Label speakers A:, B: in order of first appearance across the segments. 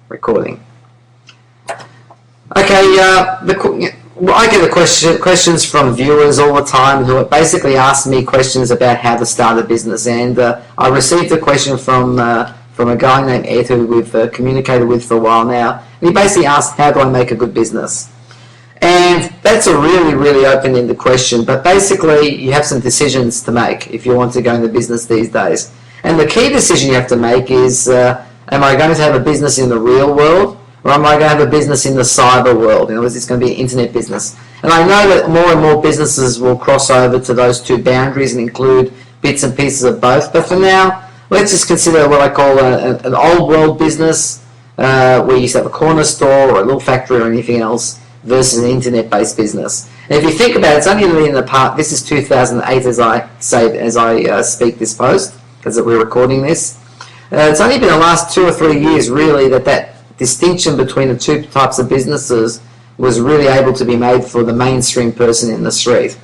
A: recording. Okay, I get the questions from viewers all the time who basically ask me questions about how to start a business, and I received a question from a guy named Ed who we've communicated with for a while now, and he basically asked, how do I make a good business? And that's a really, really open-ended question, but basically you have some decisions to make if you want to go into business these days. And the key decision you have to make is, am I going to have a business in the real world, or am I going to have a business in the cyber world? In other words, it's going to be an internet business. And I know that more and more businesses will cross over to those two boundaries and include bits and pieces of both. But for now, let's just consider what I call an old world business, where you used to have a corner store or a little factory or anything else, versus an internet-based business. And if you think about it, it's only really in the part. This is 2008 as I speak this post, because we're recording this. It's only been the last 2 or 3 years really that distinction between the two types of businesses was really able to be made for the mainstream person in the street.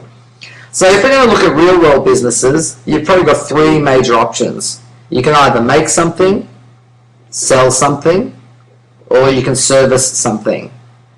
A: So if we're going to look at real world businesses, you've probably got 3 major options. You can either make something, sell something, or you can service something.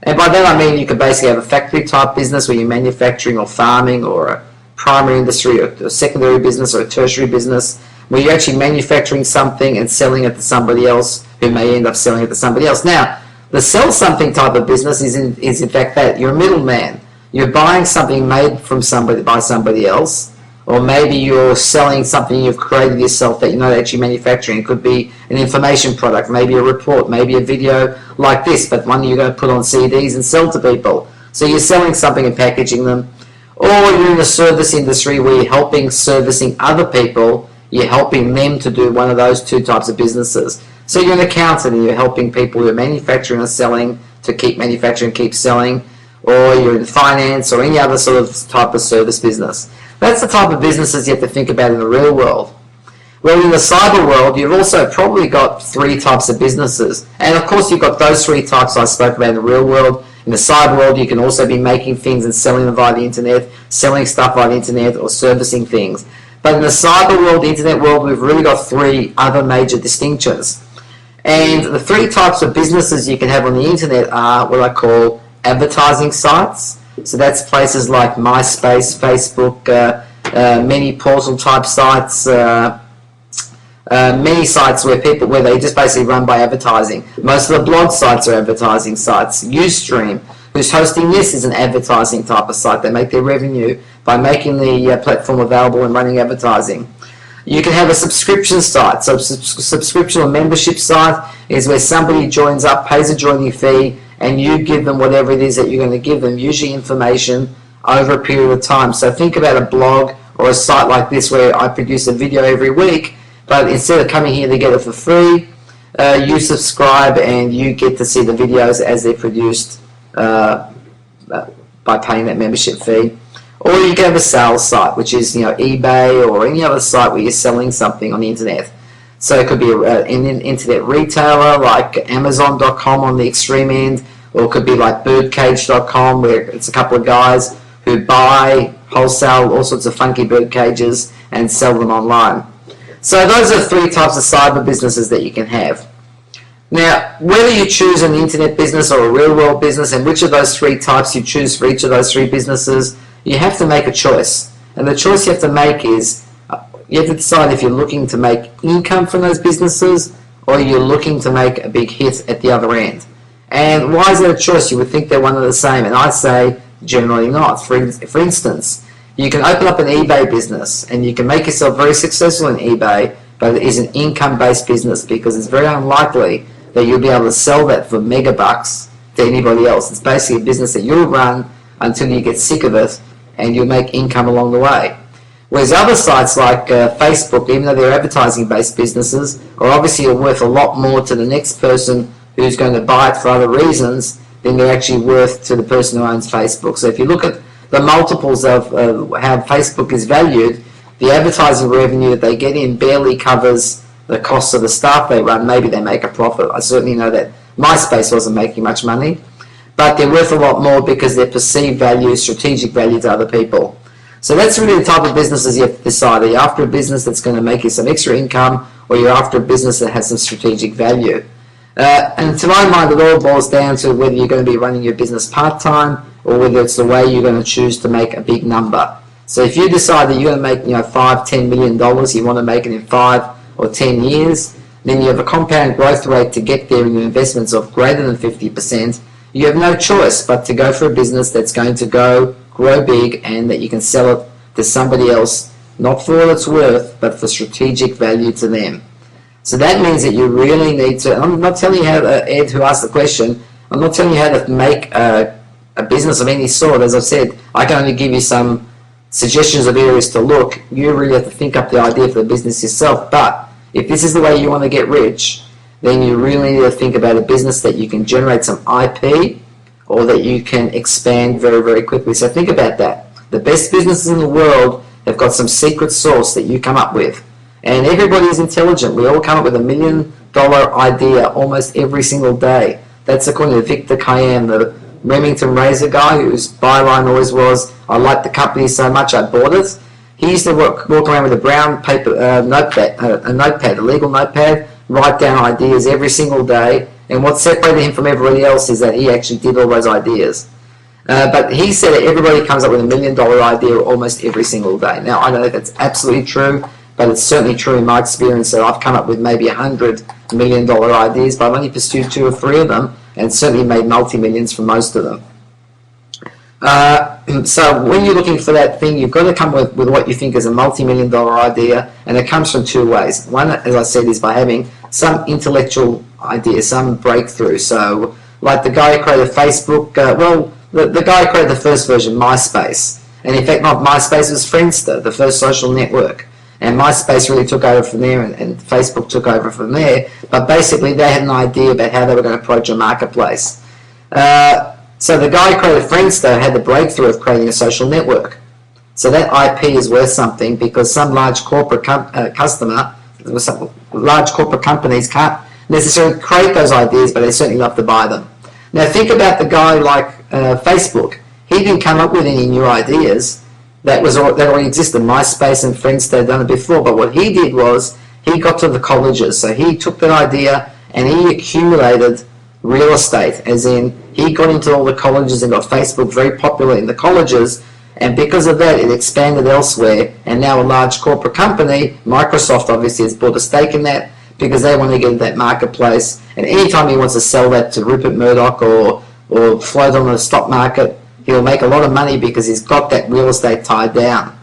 A: And by that I mean you could basically have a factory type business where you're manufacturing or farming, or a primary industry or a secondary business or a tertiary business where you're actually manufacturing something and selling it to somebody else who may end up selling it to somebody else. Now, the sell something type of business is in fact that. You're a middleman. You're buying something made from somebody by somebody else, or maybe you're selling something you've created yourself that you're not actually manufacturing. It could be an information product, maybe a report, maybe a video like this, but one you're going to put on CDs and sell to people. So you're selling something and packaging them. Or you're in the service industry where you're helping servicing other people. You're helping them to do one of those two types of businesses. So you're an accountant and you're helping people who are manufacturing or selling to keep manufacturing, keep selling. Or you're in finance or any other sort of type of service business. That's the type of businesses you have to think about in the real world. Well, in the cyber world, you've also probably got 3 types of businesses. And of course, you've got those 3 types I spoke about in the real world. In the cyber world, you can also be making things and selling them via the internet, selling stuff via the internet, or servicing things. But in the cyber world, the internet world, we've really got 3 other major distinctions. And the 3 types of businesses you can have on the internet are what I call advertising sites. So that's places like MySpace, Facebook, many portal type sites, many sites where they just basically run by advertising. Most of the blog sites are advertising sites. Ustream, who's hosting this, is an advertising type of site. They make their revenue by making the platform available and running advertising. You can have a subscription site. So subscription or membership site is where somebody joins up, pays a joining fee, and you give them whatever it is that you're going to give them, usually information over a period of time. So think about a blog or a site like this where I produce a video every week, but instead of coming here to get it for free, you subscribe and you get to see the videos as they're produced by paying that membership fee. Or you can have a sales site, which is eBay or any other site where you're selling something on the internet. So it could be an internet retailer like Amazon.com on the extreme end, or it could be like birdcage.com where it's a couple of guys who buy, wholesale all sorts of funky bird cages and sell them online. So those are 3 types of cyber businesses that you can have. Now, whether you choose an internet business or a real world business, and which of those 3 types you choose for each of those 3 businesses, you have to make a choice. And the choice you have to make is, you have to decide if you're looking to make income from those businesses or you're looking to make a big hit at the other end. And why is that a choice? You would think they're one and the same, and I say generally not. For instance, you can open up an eBay business and you can make yourself very successful in eBay, but it is an income-based business because it's very unlikely that you'll be able to sell that for megabucks to anybody else. It's basically a business that you'll run until you get sick of it and you'll make income along the way. Whereas other sites like Facebook, even though they're advertising-based businesses, are obviously worth a lot more to the next person who's going to buy it for other reasons than they're actually worth to the person who owns Facebook. So if you look at the multiples of how Facebook is valued, the advertising revenue that they get in barely covers the costs of the staff they run. Maybe they make a profit. I certainly know that MySpace wasn't making much money, but they're worth a lot more because they're perceived value, strategic value to other people. So that's really the type of businesses you have to decide. Are you after a business that's going to make you some extra income, or you're after a business that has some strategic value? And to my mind, it all boils down to whether you're going to be running your business part-time or whether it's the way you're going to choose to make a big number. So if you decide that you're going to make, $5-10 million, you want to make it in 5 or 10 years, then you have a compound growth rate to get there in your investments of greater than 50%. You have no choice but to go for a business that's going to grow big, and that you can sell it to somebody else, not for what it's worth, but for strategic value to them. So that means that you really need to, I'm not telling you how to, Ed, who asked the question, I'm not telling you how to make a business of any sort. As I've said, I can only give you some suggestions of areas to look. You really have to think up the idea for the business yourself. But if this is the way you want to get rich, then you really need to think about a business that you can generate some IP or that you can expand very, very quickly. So think about that. The best businesses in the world have got some secret sauce that you come up with. And everybody is intelligent. We all come up with $1 million idea almost every single day. That's according to Victor Kiam, the Remington razor guy, whose byline always was, I like the company so much I bought it. He used to walk around with a brown paper notepad, a legal notepad, write down ideas every single day. And what separated him from everybody else is that he actually did all those ideas. But he said that everybody comes up with $1 million idea almost every single day. Now, I don't know if that's absolutely true, but it's certainly true in my experience that I've come up with maybe $100 million ideas, but I've only pursued 2 or 3 of them, and certainly made multi-millions from most of them. So when you're looking for that thing, you've got to come with what you think is a multi-million dollar idea, and it comes from 2 ways. One, as I said, is by having some intellectual idea, some breakthrough. So like the guy who created Facebook, the guy who created the first version, MySpace, and in fact not MySpace, it was Friendster, the first social network. And MySpace really took over from there, and Facebook took over from there. But basically, they had an idea about how they were going to approach a marketplace. So the guy who created Friendster had the breakthrough of creating a social network. So that IP is worth something, because some large corporate large corporate companies can't necessarily create those ideas, but they certainly love to buy them. Now think about the guy like Facebook. He didn't come up with any new ideas. That already existed. MySpace and Friendster had done it before, but what he did was he got to the colleges. So he took that idea and he accumulated real estate, as in he got into all the colleges and got Facebook very popular in the colleges, and because of that it expanded elsewhere, and now a large corporate company, Microsoft obviously, has bought a stake in that because they want to get into that marketplace, and anytime he wants to sell that to Rupert Murdoch or float on the stock market, he'll make a lot of money because he's got that real estate tied down.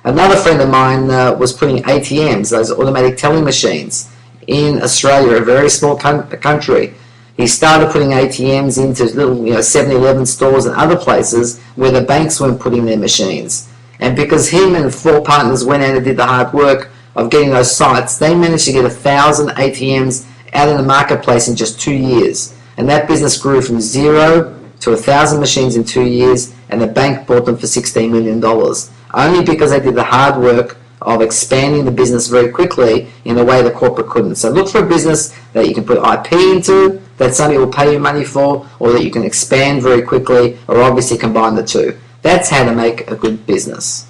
A: Another friend of mine was putting ATMs, those automatic telling machines, in Australia, a very small country. He started putting ATMs into little 7-Eleven stores and other places where the banks weren't putting their machines. And because him and 4 partners went out and did the hard work of getting those sites, they managed to get 1,000 ATMs out in the marketplace in just 2 years. And that business grew from 0 to 1,000 machines in 2 years, and the bank bought them for $16 million. Only because they did the hard work of expanding the business very quickly in a way the corporate couldn't. So look for a business that you can put IP into, that somebody will pay you money for, or that you can expand very quickly, or obviously combine the 2. That's how to make a good business.